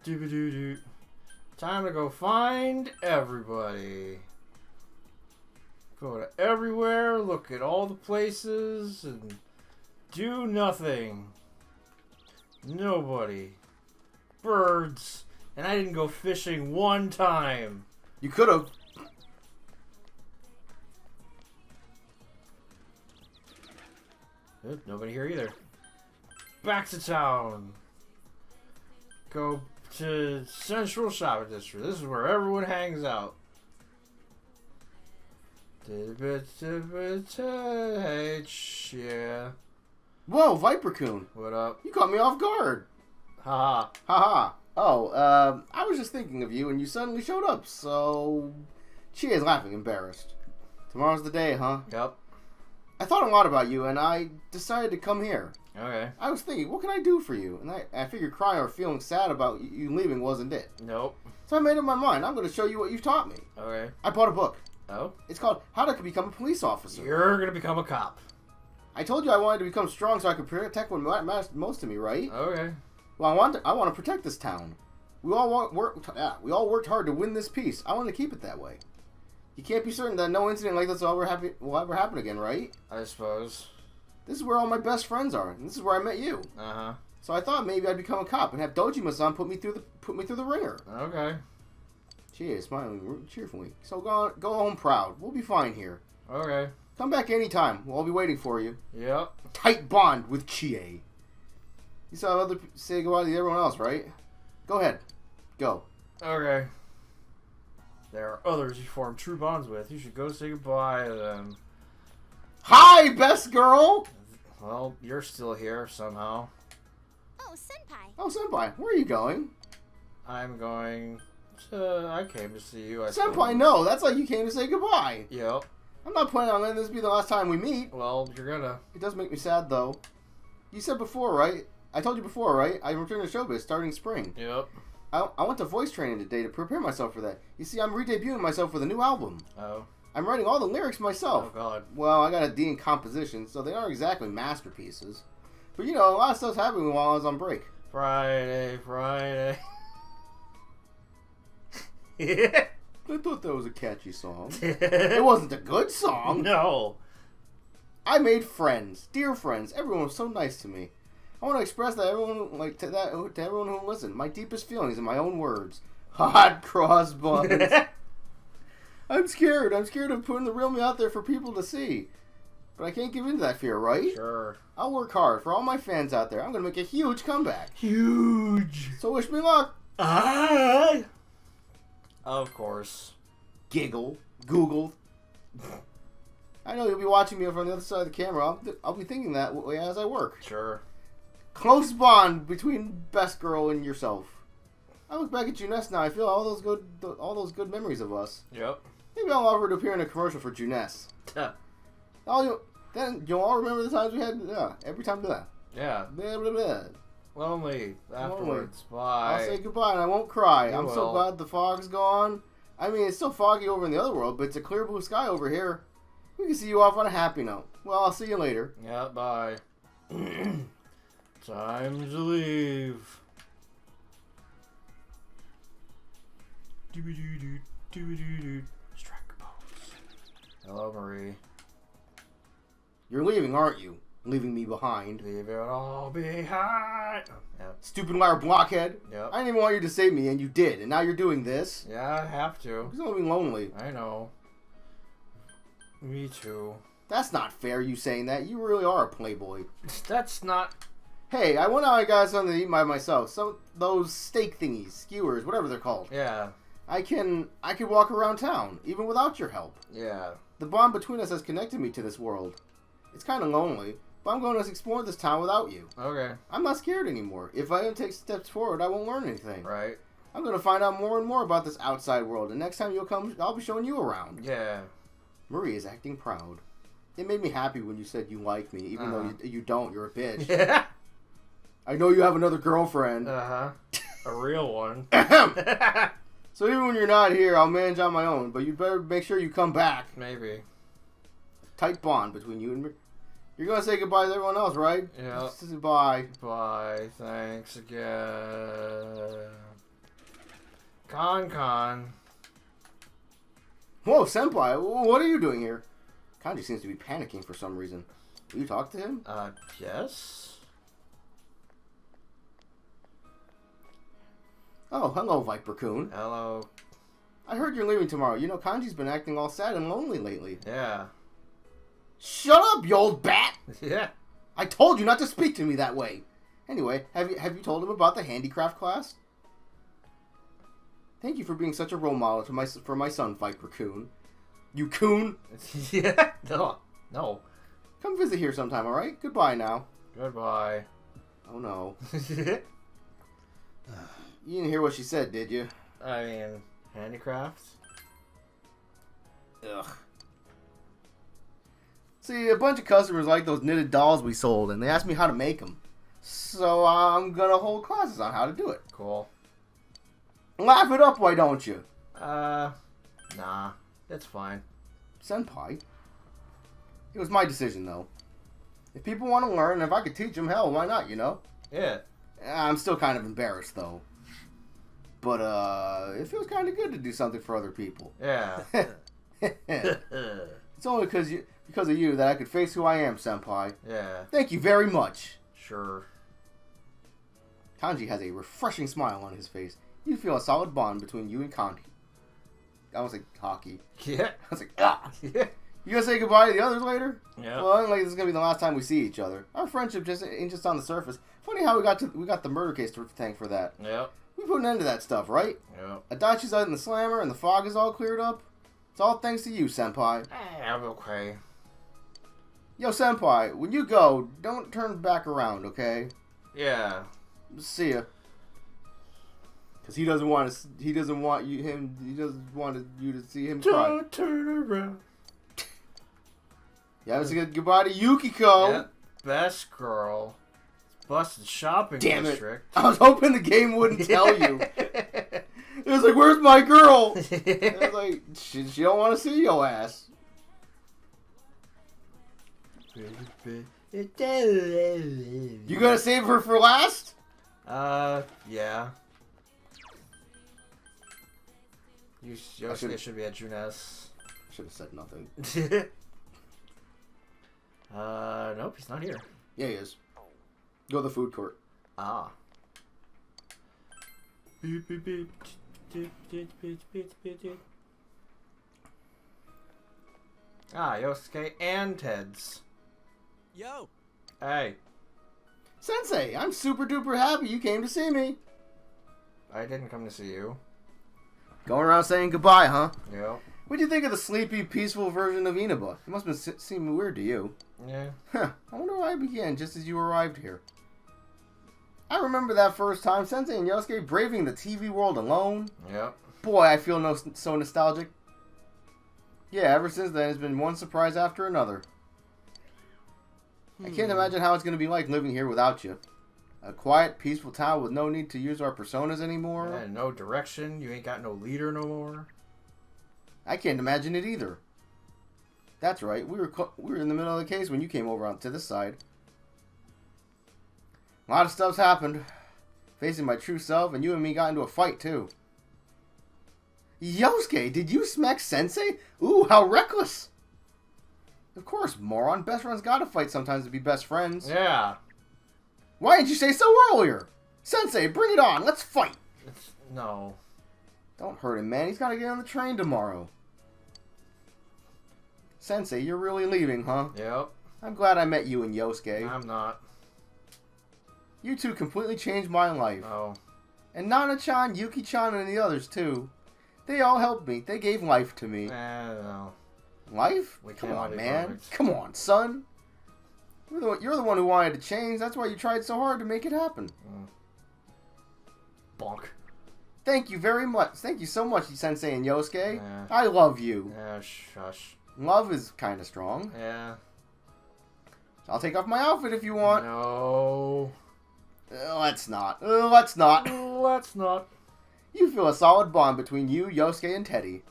Doo-ba-doo-doo. Time to go find everybody. Go to everywhere, look at all the places, and do nothing. Nobody. Birds. And I didn't go fishing one time. You could have. Nobody here either. Back to town. Go to Central Shopping District. This is where everyone hangs out. Hey, yeah. Whoa, Vipercoon. What up? You caught me off guard. Haha. Haha. Oh, I was just thinking of you and you suddenly showed up, so... She is laughing, embarrassed. Tomorrow's the day, huh? Yep. I thought a lot about you and I decided to come here. Okay. I was thinking, what can I do for you? And I figured crying or feeling sad about you leaving wasn't it. Nope. So I made up my mind. I'm going to show you what you've taught me. Okay. I bought a book. Oh? It's called How to Become a Police Officer. You're gonna become a cop. I told you I wanted to become strong so I could protect what matters most to me, right? Okay. Well, I want to protect this town. We all worked hard to win this peace. I want to keep it that way. You can't be certain that no incident like this will ever happen again, right? I suppose. This is where all my best friends are, and this is where I met you. Uh-huh. So I thought maybe I'd become a cop and have Dojima-san put me through the ringer. Okay. She is smiling cheerfully. So go home proud. We'll be fine here. Okay. Come back anytime. We'll all be waiting for you. Yep. Tight bond with Chie. You saw other say goodbye to everyone else, right? Go ahead. Go. Okay. There are others you form true bonds with. You should go say goodbye to them. Hi, best girl! Well, you're still here somehow. Oh, senpai. Oh, senpai, where are you going? I'm going to... I came to see you. Senpai, no. That's like you came to say goodbye. Yep. I'm not planning on letting this be the last time we meet. Well, you're gonna. It does make me sad, though. You said before, right? I told you before, right? I'm returning to showbiz starting spring. Yep. I went to voice training today to prepare myself for that. You see, I'm re-debuting myself with a new album. Oh. I'm writing all the lyrics myself. Oh, God. Well, I got a D in composition, so they aren't exactly masterpieces. But, you know, a lot of stuff's happening while I was on break. Friday. I thought that was a catchy song. It wasn't a good song. No. I made friends, dear friends. Everyone was so nice to me. I want to express that to everyone who listened. My deepest feelings in my own words. Hot cross buns. I'm scared. I'm scared of putting the real me out there for people to see. But I can't give in to that fear, right? Sure. I'll work hard for all my fans out there. I'm going to make a huge comeback. Huge. So wish me luck. Of course. Giggle. Google. I know you'll be watching me from the other side of the camera. I'll be thinking that way as I work. Sure. Close bond between best girl and yourself. I look back at Juness now. I feel all those good memories of us. Yep. Maybe I'll offer to appear in a commercial for Juness. Then you'll all remember the times we had. Every time do that. Yeah. Blah, blah, blah. Lonely afterwards. Bye. I'll say goodbye and I won't cry. You I'm so will. glad the fog's gone. I mean, it's still foggy over in the other world, but it's a clear blue sky over here. We can see you off on a happy note. Well, I'll see you later. Yeah. Bye. Time to leave. Strike a pose. Hello, Marie. You're leaving, aren't you? Leaving me behind. Leave it all behind. Oh, yeah. Stupid liar blockhead. Yep. I didn't even want you to save me, and you did. And now you're doing this. Yeah, I have to. You're gonna be lonely. I know. Me too. That's not fair, you saying that. You really are a playboy. That's not... Hey, I went out and got something to eat by myself. Those steak thingies, skewers, whatever they're called. Yeah. I could walk around town, even without your help. Yeah. The bond between us has connected me to this world. It's kind of lonely, but I'm going to explore this town without you. Okay. I'm not scared anymore. If I don't take steps forward, I won't learn anything. Right. I'm going to find out more and more about this outside world, and next time you'll come, I'll be showing you around. Yeah. Marie is acting proud. It made me happy when you said you like me, even though you don't. You're a bitch. Yeah. I know you have another girlfriend. Uh-huh. A real one. So even when you're not here, I'll manage on my own, but you better make sure you come back. Maybe. Tight bond between you and me. You're going to say goodbye to everyone else, right? Yeah. Bye. Bye. Thanks again. Con. Whoa, Senpai, what are you doing here? Kanji seems to be panicking for some reason. Will you talk to him? Yes? Oh, hello, Viper-kun. Hello. I heard you're leaving tomorrow. You know, Kanji's been acting all sad and lonely lately. Yeah. Shut up, you old bat! Yeah. I told you not to speak to me that way. Anyway, have you told him about the handicraft class? Thank you for being such a role model for my son, Viper-kun. You coon? Yeah. No. Come visit here sometime, alright? Goodbye now. Goodbye. Oh no. You didn't hear what she said, did you? I mean, handicrafts? Ugh. See, a bunch of customers like those knitted dolls we sold, and they asked me how to make them. So I'm gonna hold classes on how to do it. Cool. Laugh it up, why don't you? Nah. It's fine. Senpai. It was my decision, though. If people want to learn, if I could teach them, hell, why not, you know? Yeah. I'm still kind of embarrassed, though. But, it feels kind of good to do something for other people. Yeah. It's only because of you that I could face who I am, Senpai. Yeah. Thank you very much. Sure. Kanji has a refreshing smile on his face. You feel a solid bond between you and Kanji. I was like, hockey. Yeah. I was like, ah. Yeah. You gonna say goodbye to the others later? Yeah. Well, I think this is gonna be the last time we see each other. Our friendship just ain't just on the surface. Funny how we got the murder case to thank for that. Yep. We put an end to that stuff, right? Yep. Adachi's out in the slammer and the fog is all cleared up. It's all thanks to you, Senpai. I'm okay. Yo, Senpai, when you go, don't turn back around, okay? Yeah. See ya. Cause he doesn't want you to see him cry. Don't turn around. Yeah, let's get goodbye to Yukiko. Yep. Best girl. Busted shopping Damn it. district. I was hoping the game wouldn't tell you. It was like, where's my girl? It was like, she don't want to see your ass. You gonna save her for last? Yeah. Yosuke should be at Junes. Should have said nothing. Nope, he's not here. Yeah, he is. Go to the food court. Ah. Beep, beep, beep. Ah, Yosuke and Ted's. Yo! Hey, Sensei, I'm super duper happy you came to see me. I didn't come to see you. Going around saying goodbye, huh? Yep. What'd you think of the sleepy, peaceful version of Inaba? It must have seemed weird to you. Yeah. Huh. I wonder why I began just as you arrived here. I remember that first time, Sensei and Yosuke braving the TV world alone. Yep. Boy, I feel so nostalgic. Yeah, ever since then, it's been one surprise after another. I can't imagine how it's going to be like living here without you. A quiet, peaceful town with no need to use our personas anymore. Yeah, no direction. You ain't got no leader no more. I can't imagine it either. That's right. We were in the middle of the case when you came over onto this side. A lot of stuff's happened. Facing my true self, and you and me got into a fight too. Yosuke, did you smack Sensei? Ooh, how reckless! Of course, moron. Best friends gotta fight sometimes to be best friends. Yeah. Why didn't you say so earlier? Sensei, bring it on. Let's fight. No. Don't hurt him, man. He's gotta get on the train tomorrow. Sensei, you're really leaving, huh? Yep. I'm glad I met you and Yosuke. I'm not. You two completely changed my life. Oh. And Nana-chan, Yuki-chan, and the others, too. They all helped me. They gave life to me. No. Life? We Come can't on, be man. perfect. Come on, son. You're the one who wanted to change. That's why you tried so hard to make it happen. Bonk. Thank you very much. Thank you so much, Sensei and Yosuke. Yeah. I love you. Yeah, shush. Love is kind of strong. Yeah. I'll take off my outfit if you want. No. Let's not. Let's not. Let's not. You feel a solid bond between you, Yosuke, and Teddy.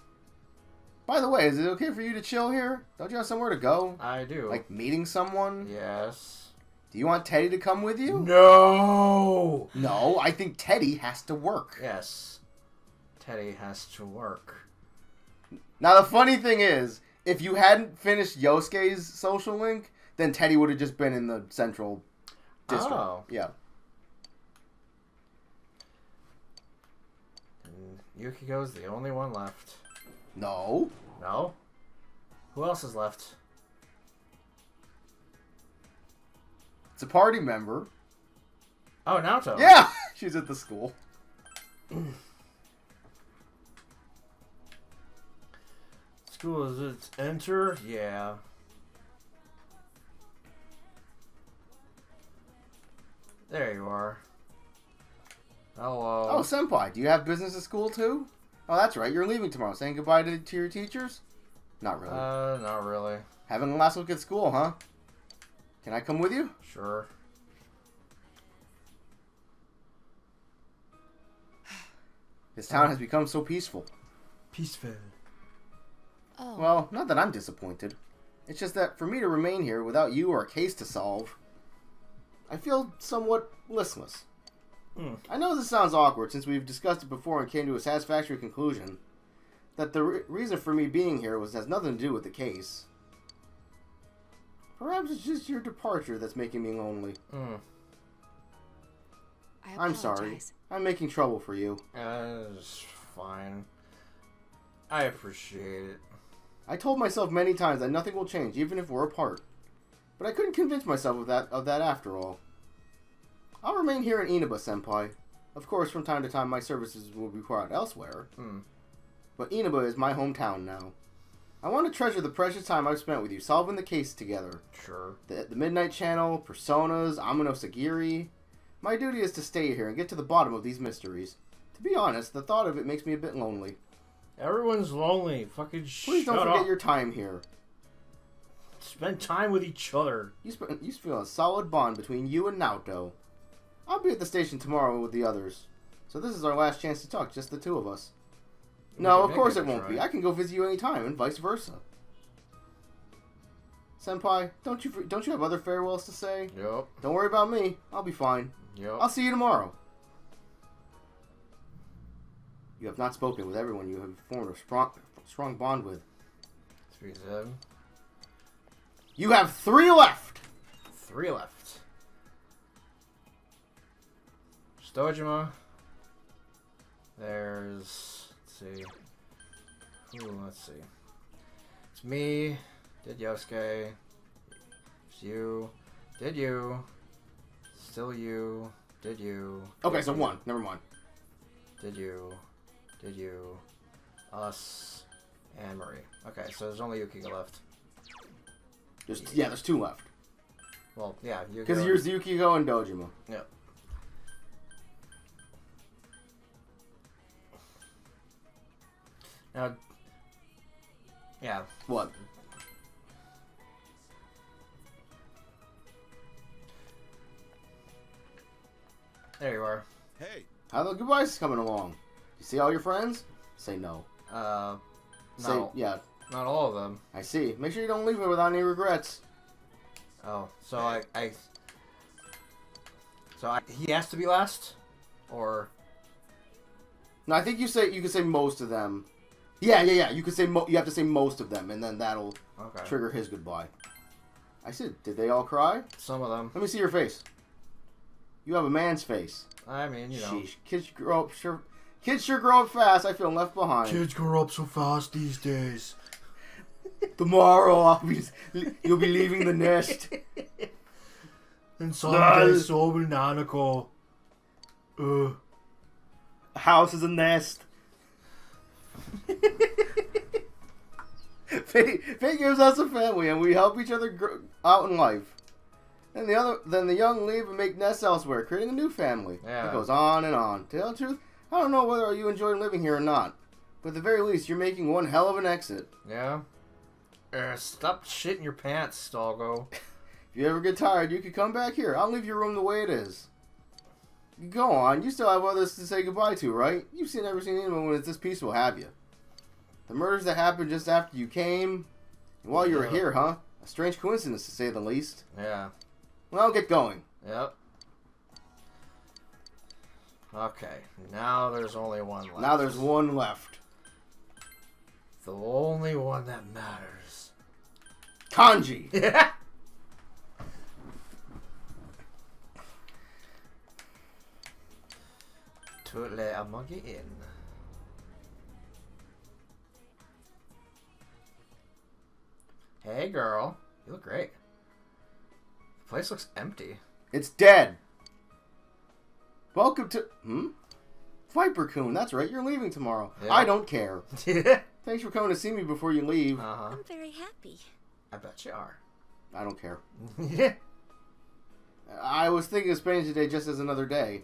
By the way, is it okay for you to chill here? Don't you have somewhere to go? I do. Like meeting someone? Yes. Do you want Teddy to come with you? No. No, I think Teddy has to work. Yes. Teddy has to work. Now, the funny thing is, if you hadn't finished Yosuke's social link, then Teddy would have just been in the central district. Oh. Yeah. And Yukiko's the only one left. No. No? Who else is left? It's a party member. Oh, Naoto. Yeah! She's at the school. School is its enter? Yeah. There you are. Hello. Oh, Senpai, do you have business at school too? Oh, that's right. You're leaving tomorrow. Saying goodbye to your teachers? Not really. Not really. Having a last look at school, huh? Can I come with you? Sure. This town has become so peaceful. Peaceful. Oh. Well, not that I'm disappointed. It's just that for me to remain here without you or a case to solve, I feel somewhat listless. I know this sounds awkward since we've discussed it before and came to a satisfactory conclusion that the reason for me being here has nothing to do with the case. Perhaps it's just your departure that's making me lonely. I'm sorry. I'm making trouble for you. It's fine. I appreciate it. I told myself many times that nothing will change, even if we're apart. But I couldn't convince myself of that after all. I'll remain here in Inaba, Senpai. Of course, from time to time, my services will be required elsewhere. But Inaba is my hometown now. I want to treasure the precious time I've spent with you, solving the case together. Sure. The Midnight Channel, Personas, Amino Sagiri. My duty is to stay here and get to the bottom of these mysteries. To be honest, the thought of it makes me a bit lonely. Everyone's lonely. Fucking Please don't forget your time here. Spend time with each other. You feel a solid bond between you and Naoto. I'll be at the station tomorrow with the others. So this is our last chance to talk, just the two of us. No, of course it won't be. I can go visit you anytime, and vice versa. Senpai, don't you have other farewells to say? Yep. Don't worry about me. I'll be fine. Yep. I'll see you tomorrow. You have not spoken with everyone you have formed a strong bond with. 3-7. You have 3 left! 3 left. Stojima. There's... Let's see. Let's see. It's me. Did Yosuke. It's you. Did you. Still you. Did you. Okay, so 1. Never mind. Did you. Did you. Us. And Marie. Okay, so there's only Yukiko left. There's 2 left. Well, yeah. Because here's Yukiko and Dojima. Yep. Now, yeah. What? There you are. Hey. How are the goodbyes coming along? You see all your friends? Say no. No. Say, yeah. Not all of them. I see. Make sure you don't leave it without any regrets. Oh, so he has to be last? Or... No, I think you can say most of them. Yeah. You can say you have to say most of them, and then that'll trigger his goodbye. I said, did they all cry? Some of them. Let me see your face. You have a man's face. I mean, you know. Sheesh. Kids sure grow up fast. I feel left behind. Kids grow up so fast these days. Tomorrow you'll be leaving the nest. And someday so will Nanako. A house is a nest. Fate gives us a family, and we help each other grow out in life. And then the young leave and make nests elsewhere, creating a new family. Yeah. It goes on and on. To tell the truth, I don't know whether you enjoy living here or not, but at the very least, you're making one hell of an exit. Yeah. Stop shitting your pants, Stalgo. If you ever get tired, you can come back here. I'll leave your room the way it is. Go on. You still have others to say goodbye to, right? You've never seen anyone when it's this peaceful, have you? The murders that happened just after you came, and while you were here, huh? A strange coincidence, to say the least. Yeah. Well, get going. Yep. Okay, now there's only one left. Now there's one left. The only one that matters. Kanji. To let a monkey in. Hey, girl. You look great. The place looks empty. It's dead. Welcome to... Viper-kun, that's right, you're leaving tomorrow. Yeah. I don't care. Thanks for coming to see me before you leave. I'm very happy. I bet you are. I don't care. Yeah. I was thinking of spending today just as another day.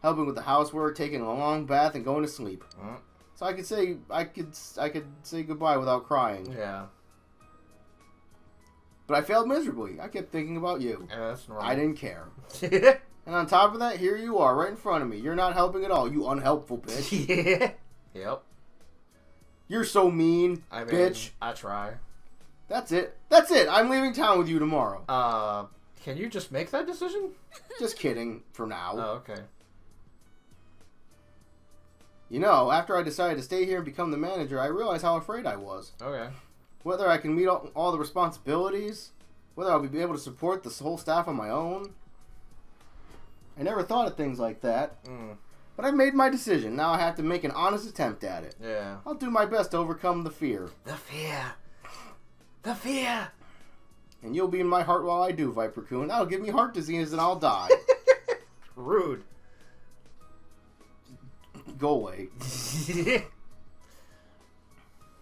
Helping with the housework, taking a long bath, and going to sleep. So I could say goodbye without crying. Yeah. But I failed miserably. I kept thinking about you. Yeah, that's normal. I didn't care. And on top of that, here you are, right in front of me. You're not helping at all, you unhelpful bitch. Yeah. Yep. You're so mean, I mean, bitch. I try. That's it. That's it. I'm leaving town with you tomorrow. Can you just make that decision? Just kidding, for now. Oh, okay. You know, after I decided to stay here and become the manager, I realized how afraid I was. Okay. Whether I can meet all the responsibilities, whether I'll be able to support the whole staff on my own. I never thought of things like that. But I made my decision. Now I have to make an honest attempt at it. Yeah. I'll do my best to overcome the fear. The fear. The fear. And you'll be in my heart while I do, Viper-kun. That'll give me heart disease and I'll die. Rude. Go away.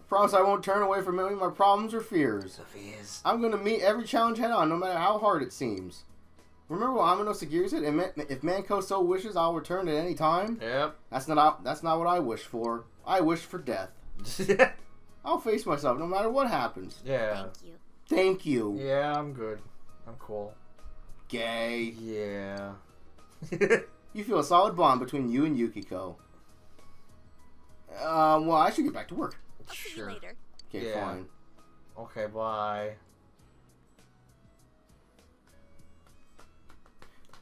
Promise I won't turn away from any of my problems or fears. The fears. I'm going to meet every challenge head on, no matter how hard it seems. Remember what Amino Sagiri said? If Manko so wishes, I'll return at any time. Yep. That's not what I wish for. I wish for death. I'll face myself no matter what happens. Yeah. Thank you. Thank you. Yeah, I'm good. I'm cool. Gay. Yeah. You feel a solid bond between you and Yukiko. Well, I should get back to work. I'll see you Sure. later. Okay, Yeah. fine. Okay, bye.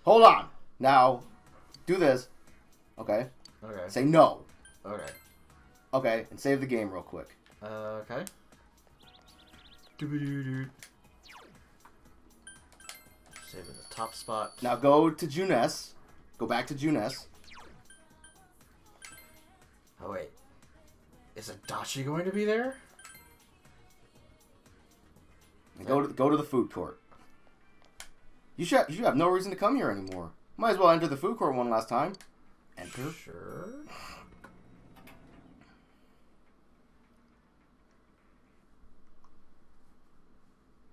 Hold on. Now, do this. Okay. Okay. Say no. Okay. Okay, and save the game real quick. Okay. Doo-doo-doo-doo. Save in the top spot. Now go to Junes. Go back to Junes. Oh wait. Is Adachi going to be there? And go to the food court. You should have no reason to come here anymore. Might as well enter the food court one last time. Enter. Sure.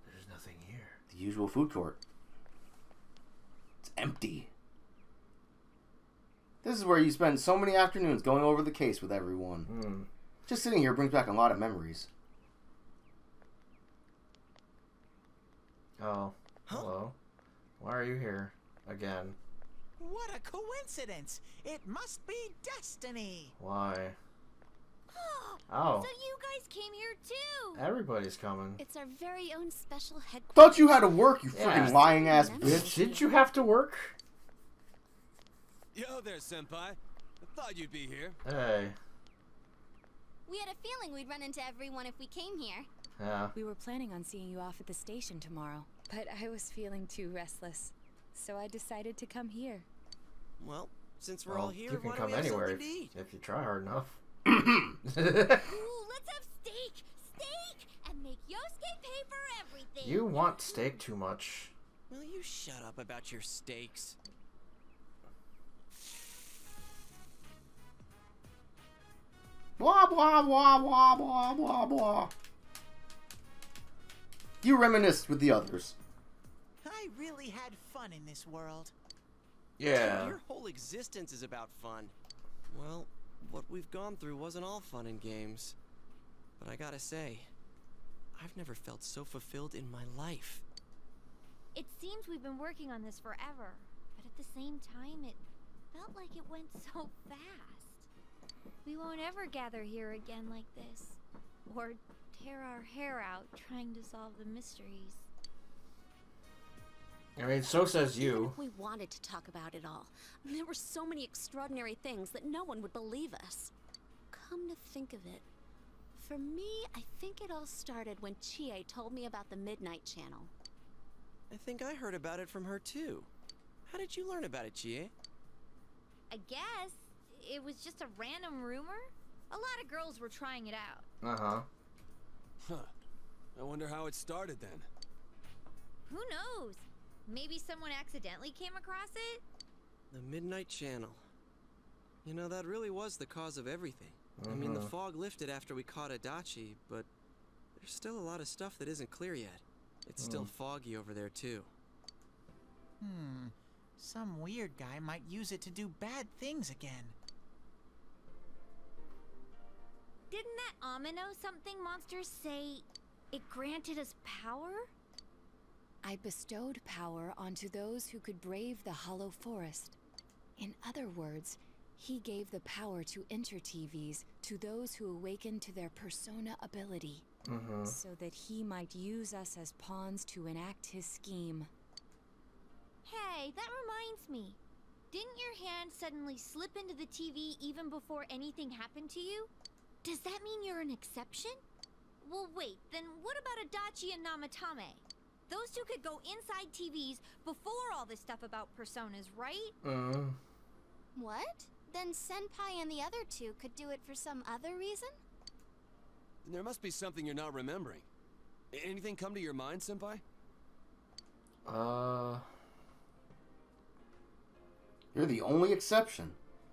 There's nothing here. The usual food court. It's empty. This is where you spend so many afternoons going over the case with everyone. Just sitting here brings back a lot of memories. Oh. Hello. Why are you here? Again. What a coincidence! It must be destiny! Why? Oh. So you guys came here too. Everybody's coming. It's our very own special headquarters. Thought you had to work, you Yeah. freaking lying ass Bitch. bitch. Did you have to work? Yo there, senpai. I thought you'd be here. Hey. We had a feeling we'd run into everyone if we came here. Yeah. We were planning on seeing you off at the station tomorrow, but I was feeling too restless, so I decided to come here. Well, since we're all Well, here, you can why come don't we have anywhere something to eat? if you try hard enough. Ooh, let's have steak! Steak! And make Yosuke pay for everything! You want steak too much. Will you shut up about your steaks? Blah, blah, blah, blah, blah, blah, blah. You reminisced with the others. I really had fun in this world. Yeah. Your whole existence is about fun. Well, what we've gone through wasn't all fun and games. But I gotta say, I've never felt so fulfilled in my life. It seems we've been working on this forever, but at the same time, it felt like it went so fast. We won't ever gather here again like this, or tear our hair out trying to solve the mysteries. I mean, so says Even you. if we wanted to talk about it all, there were so many extraordinary things that no one would believe us. Come to think of it, for me, I think it all started when Chie told me about the Midnight Channel. I think I heard about it from her too. How did you learn about it, Chie? I guess it was just a random rumor. A lot of girls were trying it out. Uh-huh. Huh. I wonder how it started then. Who knows? Maybe someone accidentally came across it? The Midnight Channel. You know, that really was the cause of everything. I mean, the fog lifted after we caught Adachi, but there's still a lot of stuff that isn't clear yet. It's still foggy over there, too. Some weird guy might use it to do bad things again. Didn't that Amino something monster say it granted us power? I bestowed power onto those who could brave the hollow forest. In other words, he gave the power to inter-TVs to those who awakened to their persona ability, so that he might use us as pawns to enact his scheme. Hey, that reminds me. Didn't your hand suddenly slip into the TV even before anything happened to you? Does that mean you're an exception? Well, wait, then what about Adachi and Namatame? Those two could go inside TVs before all this stuff about personas, right? What? Then Senpai and the other two could do it for some other reason? There must be something you're not remembering. Anything come to your mind, Senpai? You're the only exception.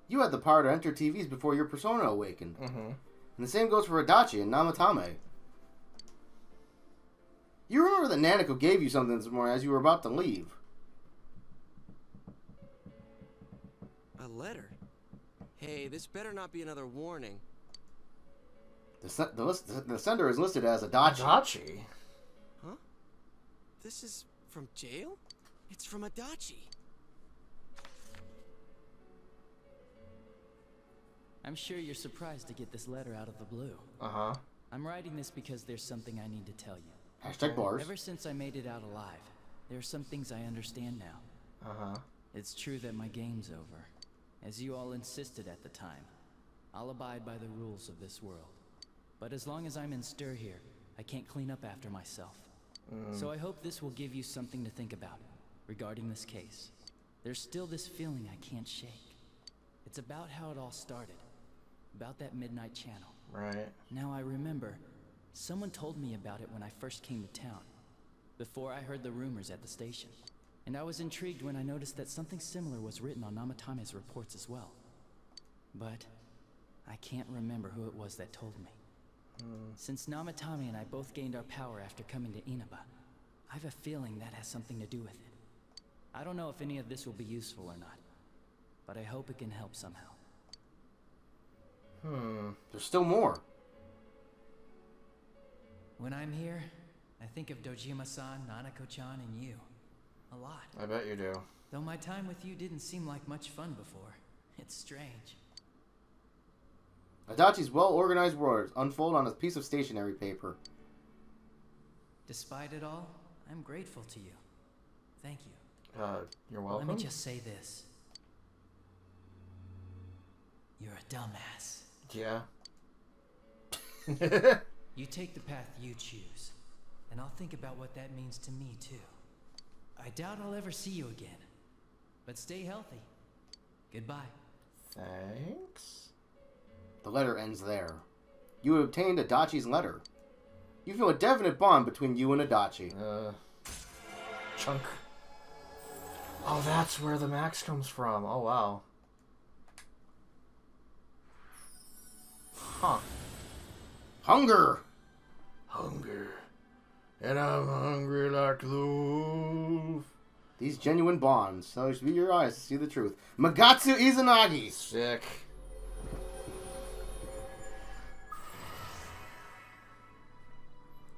You had the power to enter TVs before your persona awakened. And the same goes for Adachi and Namatame. You remember that Nanako gave you something this morning as you were about to leave. A letter? Hey, this better not be another warning. The sender is listed as Adachi. Adachi? Huh? This is from jail? It's from Adachi. I'm sure you're surprised to get this letter out of the blue. I'm writing this because there's something I need to tell you. Hashtag bars. Ever since I made it out alive, there are some things I understand now. It's true that my game's over. As you all insisted at the time, I'll abide by the rules of this world. But as long as I'm in stir here, I can't clean up after myself. So I hope this will give you something to think about regarding this case. There's still this feeling I can't shake. It's about how it all started. About that Midnight Channel. Right. Now I remember, someone told me about it when I first came to town, before I heard the rumors at the station. And I was intrigued when I noticed that something similar was written on Namatame's reports as well. But I can't remember who it was that told me. Since Namatame and I both gained our power after coming to Inaba, I have a feeling that has something to do with it. I don't know if any of this will be useful or not, but I hope it can help somehow. There's still more. When I'm here, I think of Dojima-san, Nanako-chan, and you. A lot. I bet you do. Though my time with you didn't seem like much fun before. It's strange. Adachi's well-organized words unfold on a piece of stationery paper. Despite it all, I'm grateful to you. Thank you. You're welcome. Let me just say this. You're a dumbass. Yeah. You take the path you choose, and I'll think about what that means to me, too. I doubt I'll ever see you again, but stay healthy. Goodbye. Thanks. The letter ends there. You have obtained Adachi's letter. You feel a definite bond between you and Adachi. Chunk. Oh, that's where the max comes from. Oh, wow. Huh. Hunger! Hunger. And I'm hungry like the wolf. These genuine bonds. So it should be your eyes to see the truth. Magatsu Izanagi! Sick.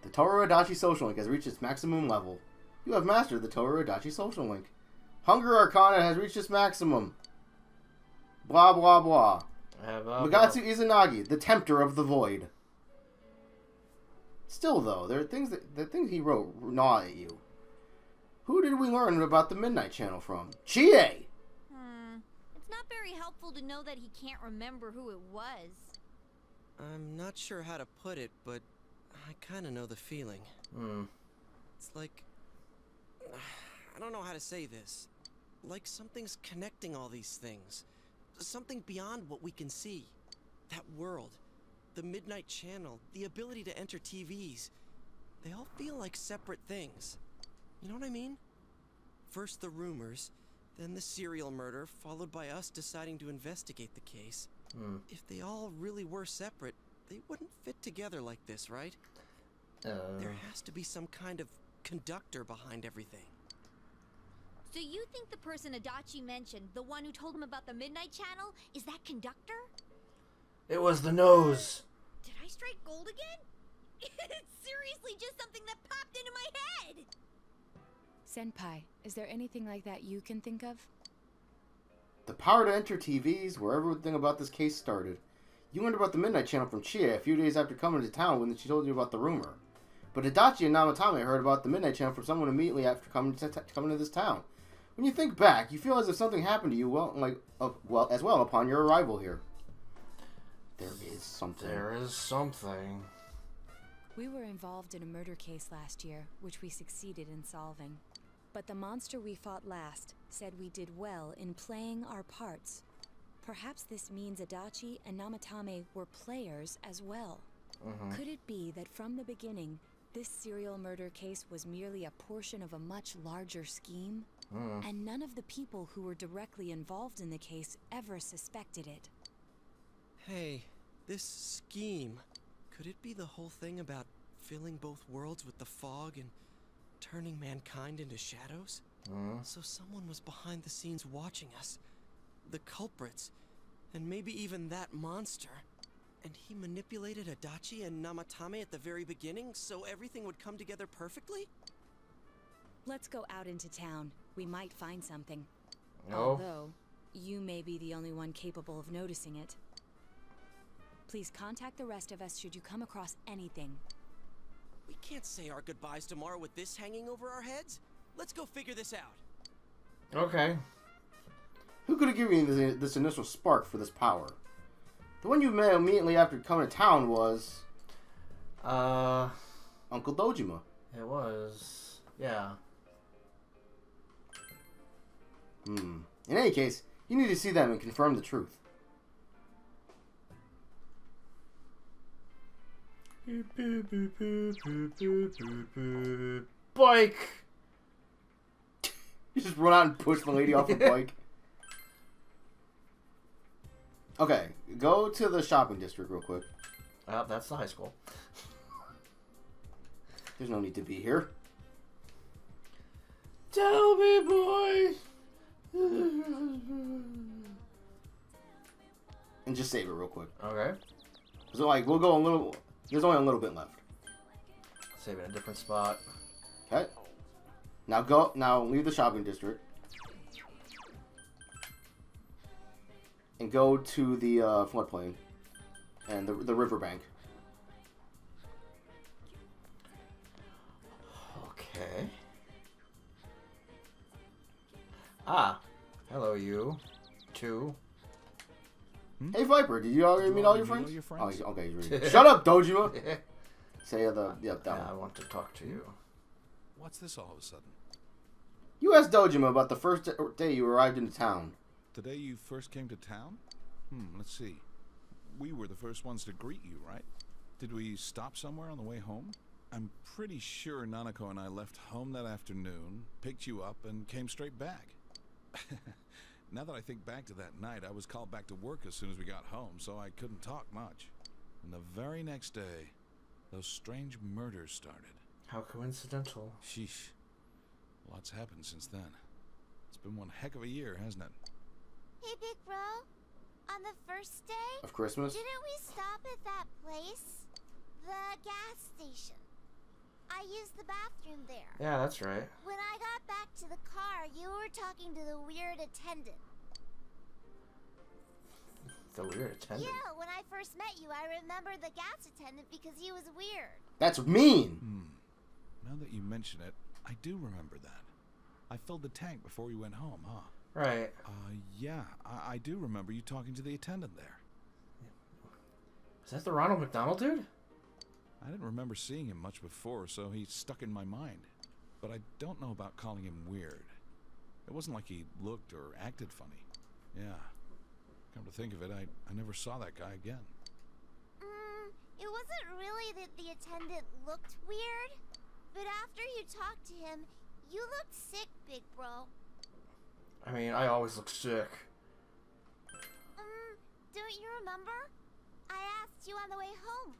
The Toru Adachi social link has reached its maximum level. You have mastered the Toru Adachi social link. Hunger Arcana has reached its maximum. Blah blah blah. Magatsu Izanagi, the Tempter of the Void. Still though, there are things that the things he wrote gnaw at you. Who did we learn about the Midnight Channel from? Chie! It's not very helpful to know that he can't remember who it was. I'm not sure how to put it, but I kind of know the feeling. It's like... I don't know how to say this. Like something's connecting all these things. Something beyond what we can see. That world. The Midnight Channel. The ability to enter TVs. They all feel like separate things. You know what I mean? First the rumors, then the serial murder, followed by us deciding to investigate the case. If they all really were separate, they wouldn't fit together like this, right? There has to be some kind of conductor behind everything. So you think the person Adachi mentioned, the one who told him about the Midnight Channel, is that conductor? It was the nose. Did I strike gold again? It's seriously just something that popped into my head! Senpai, is there anything like that you can think of? The power to enter TVs, where everything about this case started. You learned about the Midnight Channel from Chie a few days after coming to town when she told you about the rumor. But Adachi and Namatame heard about the Midnight Channel from someone immediately after coming to this town. When you think back, you feel as if something happened to you as well upon your arrival here. There is something. There is something. We were involved in a murder case last year, which we succeeded in solving. But the monster we fought last said we did well in playing our parts. Perhaps this means Adachi and Namatame were players as well. Could it be that from the beginning, this serial murder case was merely a portion of a much larger scheme? And none of the people who were directly involved in the case ever suspected it. Hey, this scheme. Could it be the whole thing about filling both worlds with the fog and turning mankind into shadows? So someone was behind the scenes watching us. The culprits. And maybe even that monster. And he manipulated Adachi and Namatame at the very beginning so everything would come together perfectly? Let's go out into town. We might find something. No. Although, you may be the only one capable of noticing it. Please contact the rest of us should you come across anything. We can't say our goodbyes tomorrow with this hanging over our heads. Let's go figure this out. Okay. Who could have given you this initial spark for this power? The one you met immediately after coming to town was... Uncle Dojima. It was... yeah. In any case, you need to see them and confirm the truth. Bike! You just run out and push the lady off the bike. Okay, go to the shopping district real quick. That's the high school. There's no need to be here. Tell me, boy! And just save it real quick. Okay. So, like, we'll go a little... There's only a little bit left. Save it in a different spot. Okay. Now leave the shopping district. And go to the floodplain. And the riverbank. Okay. Ah. Hello, you. Two. Hey, Viper, did you already meet all your friends? Oh, okay, he's reading. Shut up, Dojima! Say that Yeah, I one. want to talk to you. What's this all of a sudden? You asked Dojima about the first day you arrived into town. The day you first came to town? Let's see. We were the first ones to greet you, right? Did we stop somewhere on the way home? I'm pretty sure Nanako and I left home that afternoon, picked you up, and came straight back. Now that I think back to that night, I was called back to work as soon as we got home, so I couldn't talk much. And the very next day, those strange murders started. How coincidental. Sheesh. Lots happened since then. It's been one heck of a year, hasn't it? Hey, Big Bro. On the first day, Of Christmas? didn't we stop at that place? The gas station. I used the bathroom there. Yeah, that's right. When I got back to the car, you were talking to the weird attendant. The weird attendant. Yeah, when I first met you, I remember the gas attendant because he was weird. That's mean! Now that you mention it, I do remember that. I filled the tank before we went home, huh? Right. Yeah, I do remember you talking to the attendant there. Is that the Ronald McDonald dude? I didn't remember seeing him much before, so he stuck in my mind. But I don't know about calling him weird. It wasn't like he looked or acted funny. Yeah. Come to think of it, I never saw that guy again. It wasn't really that the attendant looked weird, but after you talked to him, you looked sick, big bro. I mean, I always look sick. Don't you remember? I asked you on the way home.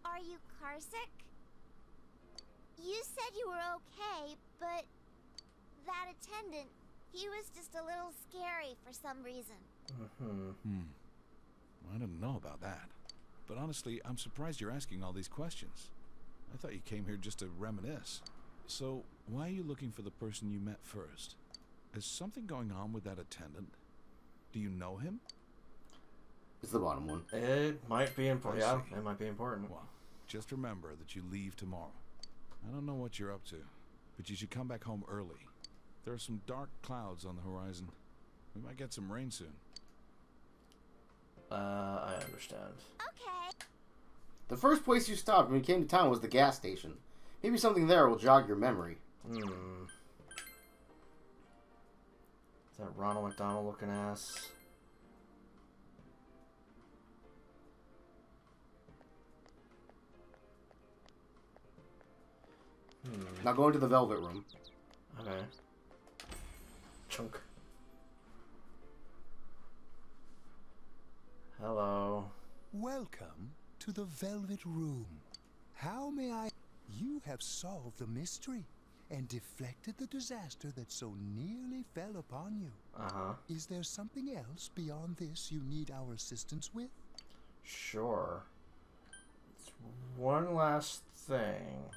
Are you carsick? You said you were okay, but that attendant, he was just a little scary for some reason. I didn't know about that. But honestly, I'm surprised you're asking all these questions. I thought you came here just to reminisce. So, why are you looking for the person you met first? Is something going on with that attendant? Do you know him? It's the bottom one. It might be important. Yeah, it might be important. Well, just remember that you leave tomorrow. I don't know what you're up to, but you should come back home early. There are some dark clouds on the horizon. We might get some rain soon. I understand. Okay. The first place you stopped when you came to town was the gas station. Maybe something there will jog your memory. Is that Ronald McDonald looking ass? Now go into the Velvet Room. Okay. Chunk. Hello. Welcome to the Velvet Room. How may I... You have solved the mystery and deflected the disaster that so nearly fell upon you. Is there something else beyond this you need our assistance with? Sure. It's one last thing.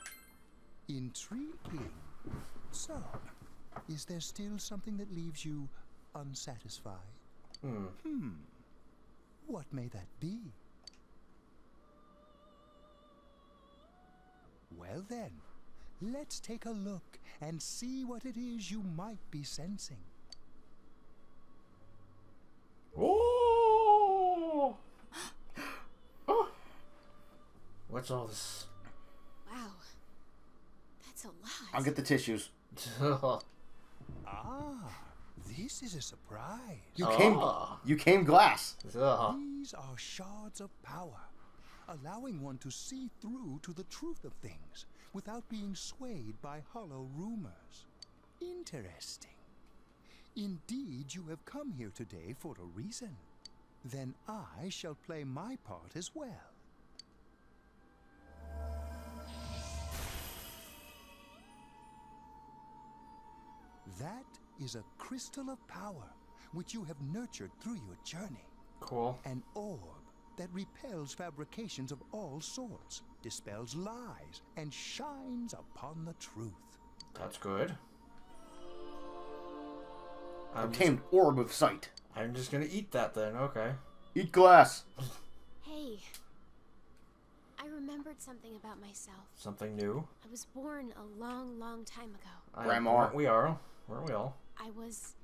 Intriguing. So, is there still something that leaves you unsatisfied? What may that be? Well then, let's take a look and see what it is you might be sensing. Oh! What's all this? Wow. That's a lot. I'll get the tissues. This is a surprise. You came glass. These are shards of power, allowing one to see through to the truth of things without being swayed by hollow rumors. Interesting. Indeed, you have come here today for a reason. Then I shall play my part as well. That is a crystal of power, which you have nurtured through your journey. Cool. An orb that repels fabrications of all sorts, dispels lies, and shines upon the truth. That's good. Obtained orb of sight. I'm just gonna eat that then, okay. Eat glass. Hey. I remembered something about myself. Something new? I was born a long, long time ago. Grandma. Weren't we all? I was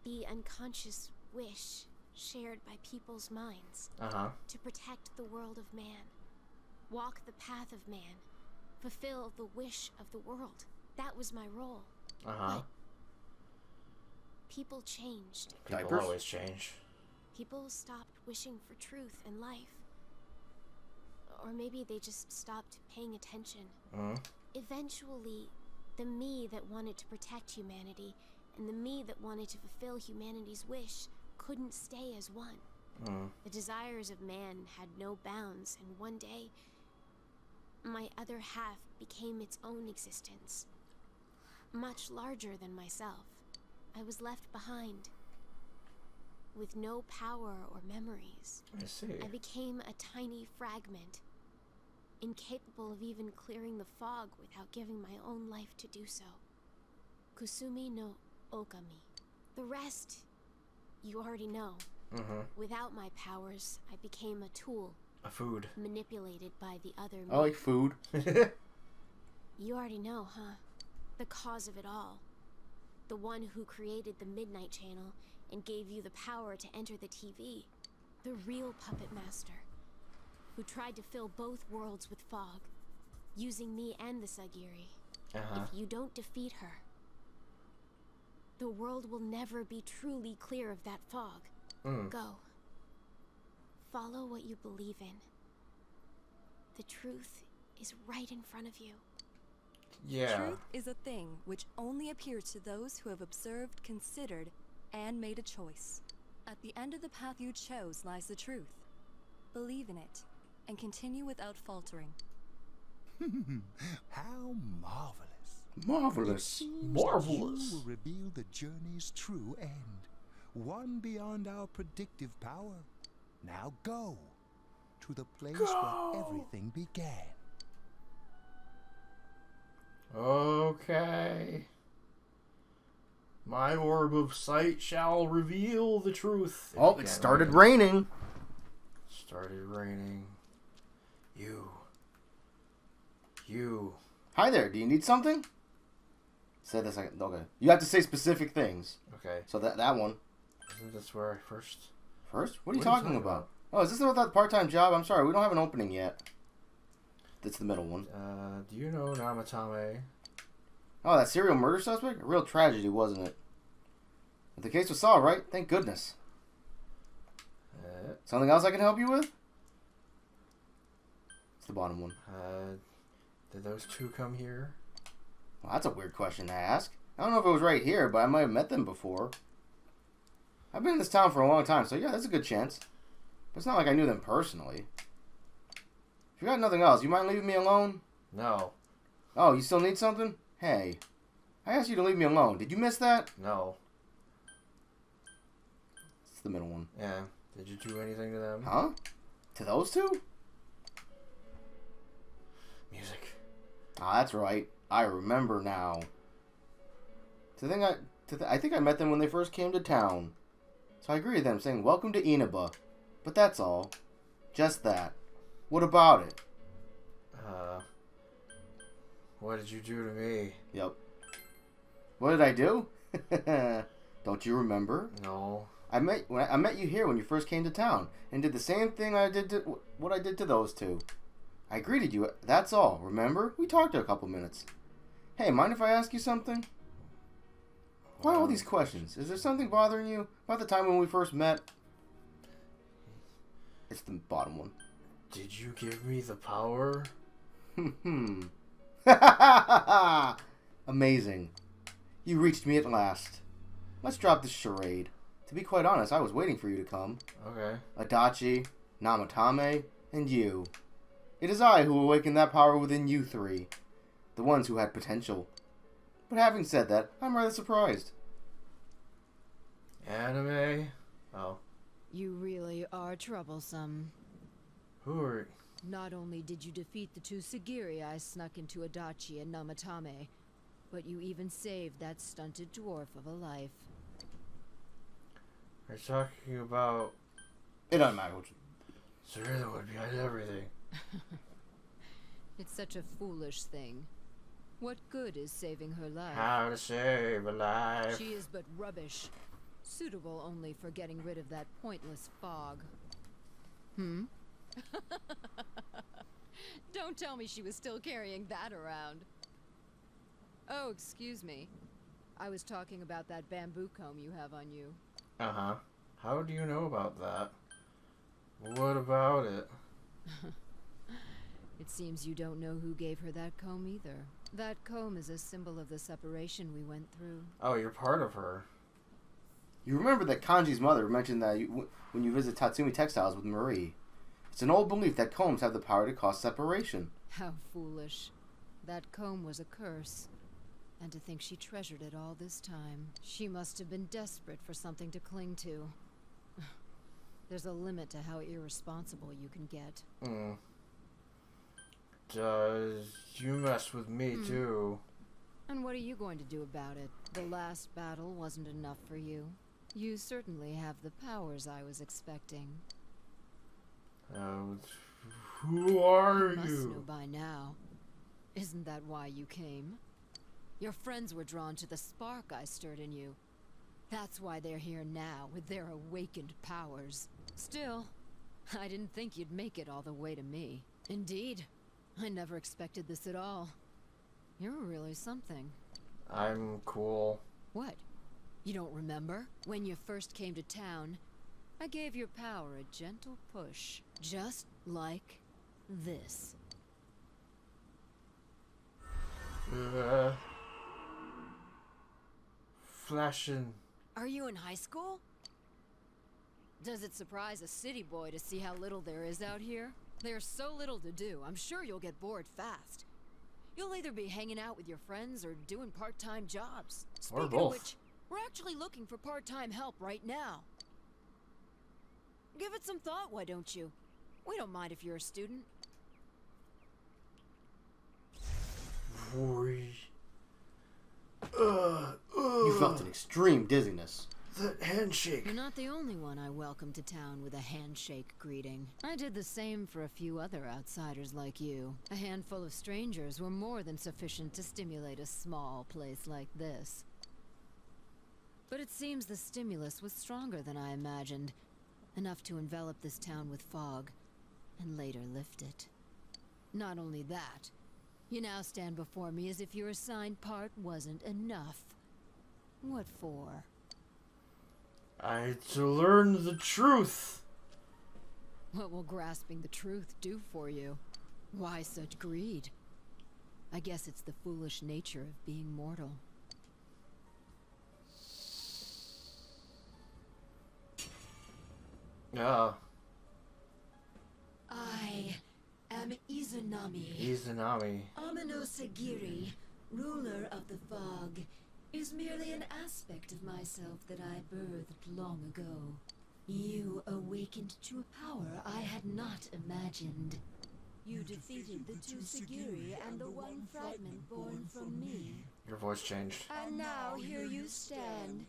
the unconscious wish shared by people's minds to protect the world of man, walk the path of man, fulfill the wish of the world. That was my role. But people changed. People always change. People stopped wishing for truth in life. Or maybe they just stopped paying attention. Eventually, the me that wanted to protect humanity and the me that wanted to fulfill humanity's wish couldn't stay as one. The desires of man had no bounds, and one day, my other half became its own existence. Much larger than myself. I was left behind, with no power or memories. I see. I became a tiny fragment, incapable of even clearing the fog without giving my own life to do so. Kusumi no Okami. The rest, you already know. Without my powers, I became a tool. A food. Manipulated by the other me. I like food. You already know, huh? the cause of it all. The one who created the Midnight Channel and gave you the power to enter the TV. The real puppet master, who tried to fill both worlds with fog, using me and the Sagiri. If you don't defeat her, the world will never be truly clear of that fog. Go. Follow what you believe in. The truth is right in front of you. Yeah. Truth is a thing which only appears to those who have observed, considered, and made a choice. At the end of the path you chose lies the truth. Believe in it, and continue without faltering. How marvelous. Marvelous. Marvelous. You will reveal the journey's true end, one beyond our predictive power. Now go to the place where everything began. Okay. My orb of sight shall reveal the truth. Oh, it started raining. Started raining. You. Hi there, do you need something? Say this second. Okay. You have to say specific things. Okay. So that one. Isn't this where I first? First? What are you talking about? Oh, is this about that part-time job? I'm sorry, we don't have an opening yet. That's the middle one. Do you know Namatame? Oh, that serial murder suspect? A real tragedy, wasn't it? But the case was solved, right? Thank goodness. Something else I can help you with? It's the bottom one. Did those two come here? Well, that's a weird question to ask. I don't know if it was right here, but I might have met them before. I've been in this town for a long time, so yeah, that's a good chance. But it's not like I knew them personally. If you got nothing else, you mind leaving me alone? No. Oh, you still need something? Hey. I asked you to leave me alone. Did you miss that? No. It's the middle one. Yeah. Did you do anything to them? Huh? To those two? Music. Ah, that's right. I remember now. I think I met them when they first came to town. So I agree with them saying, "Welcome to Inaba." But that's all. Just that. What about it? What did you do to me? Yep. What did I do? Don't you remember? No. I met you here when you first came to town and did the same thing I did to what I did to those two. I greeted you. That's all. Remember? We talked a couple minutes. Hey, mind if I ask you something? Why all these questions? Is there something bothering you about the time when we first met? It's the bottom one. Did you give me the power? Amazing. You reached me at last. Let's drop this charade. To be quite honest, I was waiting for you to come. Okay. Adachi, Namatame, and you. It is I who awakened that power within you three. The ones who had potential. But having said that, I'm rather surprised. Anime? Oh. You really are troublesome. Who are... Not only did you defeat the two Sagiri I snuck into Adachi and Namatame, but you even saved that stunted dwarf of a life. Are you talking about... It doesn't matter what you... Cyrilla behind everything. It's such a foolish thing. What good is saving her life? How to save a life. She is but rubbish. Suitable only for getting rid of that pointless fog. Don't tell me she was still carrying that around. Oh, excuse me. I was talking about that bamboo comb you have on you. Uh-huh. How do you know about that? What about it? It seems you don't know who gave her that comb either. That comb is a symbol of the separation we went through. Oh, you're part of her. You remember that Kanji's mother mentioned that when you visit Tatsumi Textiles with Marie. It's an old belief that combs have the power to cause separation. How foolish. That comb was a curse. And to think she treasured it all this time. She must have been desperate for something to cling to. There's a limit to how irresponsible you can get. Does you mess with me too? And what are you going to do about it? The last battle wasn't enough for you. You certainly have the powers I was expecting. Who are You must you? know by now. Isn't that why you came? Your friends were drawn to the spark I stirred in you. That's why they're here now, with their awakened powers. Still, I didn't think you'd make it all the way to me. Indeed, I never expected this at all. You're really something. I'm cool. What? You don't remember? When you first came to town, I gave your power a gentle push. Just like this. Flashing. Are you in high school? Does it surprise a city boy to see how little there is out here? There's so little to do, I'm sure you'll get bored fast. You'll either be hanging out with your friends or doing part-time jobs. Or Speaking both. of which, we're actually looking for part-time help right now. Give it some thought, why don't you? We don't mind if you're a student. You felt an extreme dizziness. That handshake. You're not the only one I welcomed to town with a handshake greeting. I did the same for a few other outsiders like you. A handful of strangers were more than sufficient to stimulate a small place like this. But it seems the stimulus was stronger than I imagined. Enough to envelop this town with fog, and later lift it. Not only that, you now stand before me as if your assigned part wasn't enough. What for? To learn the truth. What will grasping the truth do for you? Why such greed? I guess it's the foolish nature of being mortal. Yeah. I am Izanami. Izanami. Amino Sagiri, ruler of the fog, is merely an aspect of myself that I birthed long ago. You awakened to a power I had not imagined. You defeated the two Sagiri and the one fragment born from me. Your voice changed. And now here you stand,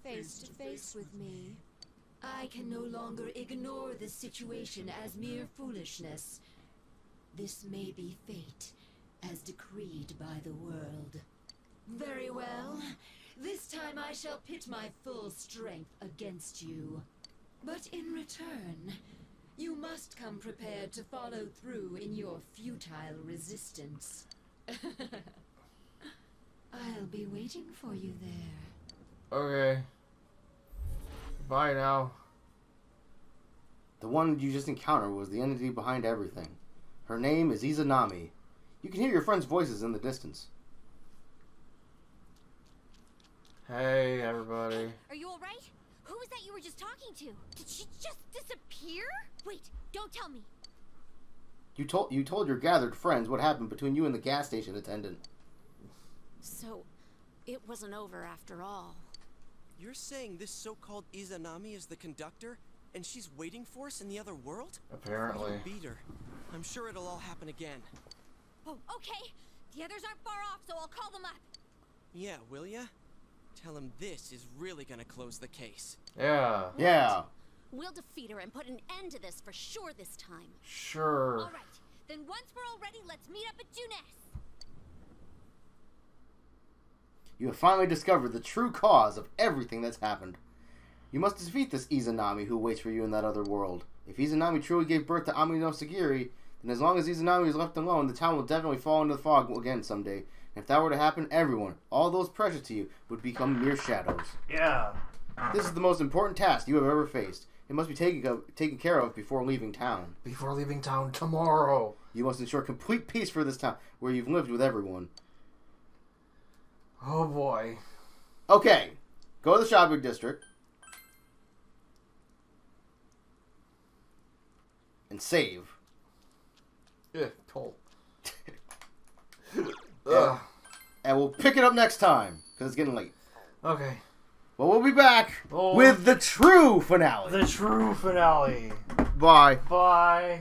face to face with me. I can no longer ignore this situation as mere foolishness. This may be fate, as decreed by the world. Very well. This time I shall pit my full strength against you. But in return, you must come prepared to follow through in your futile resistance. I'll be waiting for you there. Okay. Bye now. The one you just encountered was the entity behind everything. Her name is Izanami. You can hear your friends' voices in the distance. Hey, everybody. Are you alright? Who was that you were just talking to? Did she just disappear? Wait, don't tell me. You told your gathered friends what happened between you and the gas station attendant. So, it wasn't over after all. You're saying this so-called Izanami is the conductor, and she's waiting for us in the other world? Apparently. We'll beat her. I'm sure it'll all happen again. Oh, okay. The others aren't far off, so I'll call them up. Yeah, will ya? Tell him this is really gonna close the case. Yeah. Yeah. We'll defeat her and put an end to this for sure this time. Sure. Alright, then once we're all ready, let's meet up at Junes. You have finally discovered the true cause of everything that's happened. You must defeat this Izanami who waits for you in that other world. If Izanami truly gave birth to Amino Sagiri, then as long as Izanami is left alone, the town will definitely fall into the fog again someday. And if that were to happen, everyone, all those precious to you, would become mere shadows. Yeah. This is the most important task you have ever faced. It must be taken care of before leaving town. Before leaving town tomorrow. You must ensure complete peace for this town, where you've lived with everyone. Oh boy. Okay, go to the shopping district. And save. Yeah, cool. And we'll pick it up next time, because it's getting late. Okay. Well, we'll be back with the true finale. The true finale. Bye. Bye.